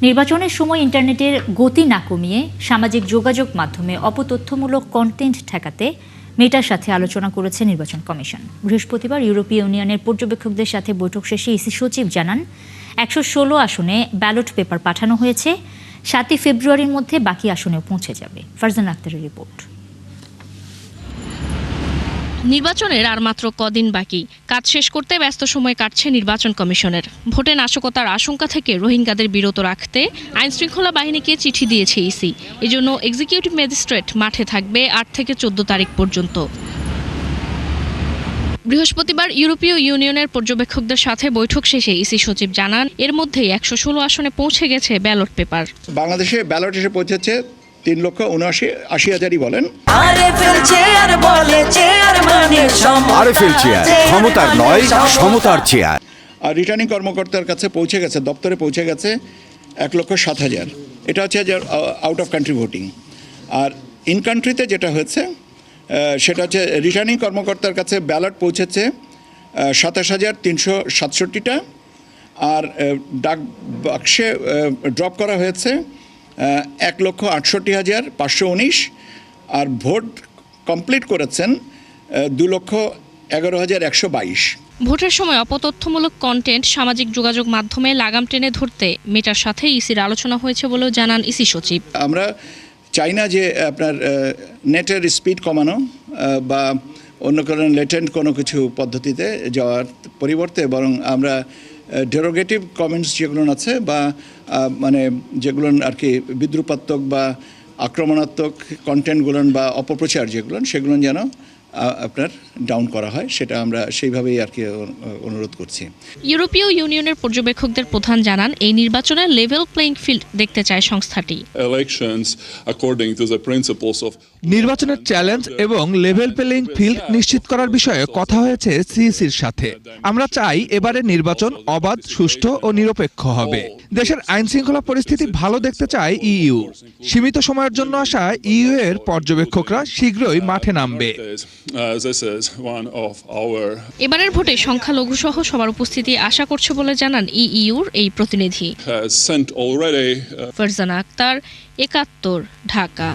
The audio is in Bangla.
নির্বাচনের সময় ইন্টারনেটের গতি না কমিয়ে সামাজিক যোগাযোগ মাধ্যমে অপতথ্যমূলক কন্টেন্ট ঠেকাতে মেটার সাথে আলোচনা করেছে নির্বাচন কমিশন। বৃহস্পতিবার ইউরোপীয় ইউনিয়নের পর্যবেক্ষকদের সাথে বৈঠক শেষে ইসি সচিব জানান ১১৬ আসনে ব্যালট পেপার পাঠানো হয়েছে। ৭ই ফেব্রুয়ারির মধ্যে বাকি আসনেও পৌঁছে যাবে। ফারজানা আক্তারের রিপোর্ট। নির্বাচনের আর মাত্র কদিন বাকি, কাজ শেষ করতে ব্যস্ত সময় কাটছে নির্বাচন কমিশনের। ভোটে নাশকতার আশঙ্কা থেকে রোহিঙ্গাদের বিরত রাখতে আইনশৃঙ্খলা বাহিনীকে চিঠি দিয়েছে ইসি। এজন্য এক্সিকিউটিভ ম্যাজিস্ট্রেট মাঠে থাকবে ৮ থেকে ১৪ তারিখ পর্যন্ত। বৃহস্পতিবার ইউরোপীয় ইউনিয়নের পর্যবেক্ষকদের সাথে বৈঠক শেষে ইসি সচিব জানান এর মধ্যেই ১১৬ আসনে পৌঁছে গেছে ব্যালট পেপার। বাংলাদেশে ব্যালট এসে পৌঁছেছে ৩,৭৯,৮০,০০০ বলেন। ক্ষমতার নয়, সমতার চেয়ার। আর রিটার্নিং কর্মকর্তার কাছে পৌঁছে গেছে, দপ্তরে পৌঁছে গেছে ১,০৭,০০০। এটা হচ্ছে আউট অফ কান্ট্রি ভোটিং। আর ইন কান্ট্রিতে যেটা হয়েছে সেটা হচ্ছে রিটার্নিং কর্মকর্তার কাছে ব্যালট পৌঁছেছে ২৭,৩৬৭টা, আর ডাক বাক্সে ড্রপ করা হয়েছে ১,৬৮,৫১৯, আর ভোট কমপ্লিট করেছেন ২,১১,১২২। ভোটের সময় অপতথ্যমূলক কন্টেন্ট সামাজিক যোগাযোগ মাধ্যমে লাগাম টেনে ধরতে মেটার সাথে ইসির আলোচনা হয়েছে বলেও জানান ইসি সচিব। আমরা চাই না যে আপনার নেটের স্পিড কমানো বা অন্য কোনো লেটেন্ট কোনো কিছু পদ্ধতিতে যাওয়ার পরিবর্তে, বরং আমরা ডেরোগেটিভ কমেন্টস যেগুলো আছে বা মানে যেগুলো আর কি বিদ্রুপাত্মক বা আক্রমণাত্মক কন্টেন্টগুলো বা অপপ্রচার যেগুলো, সেগুলো যেন আপনার ডাউন করা হয়, সেটা আমরা সেইভাবেই আর কি অনুরোধ করছি। ইউরোপীয় ইউনিয়নের পর্যবেক্ষকদের প্রধান জানান এই নির্বাচনে লেভেল প্লেইং ফিল্ড দেখতে চায় সংস্থাটি। নির্বাচনের চ্যালেঞ্জ এবং লেভেল প্লেইং ফিল্ড নিশ্চিত করার বিষয়ে কথা হয়েছে সিইসির সাথে। আমরা চাই এবারে নির্বাচন অবাধ, সুষ্ঠু ও নিরপেক্ষ হবে। দেশের আইন শৃঙ্খলা পরিস্থিতি ভালো দেখতে চায় ইইউ। সীমিত সময়ের জন্য আসা ইইউ এর পর্যবেক্ষকরা শীঘ্রই মাঠে নামবে। এবারের ভোটে সংখ্যালঘু সহ সবার উপস্থিতি আশা করছে বলে জানান ইইউর এই প্রতিনিধি। ফারজানা আক্তার, ৭১, ঢাকা।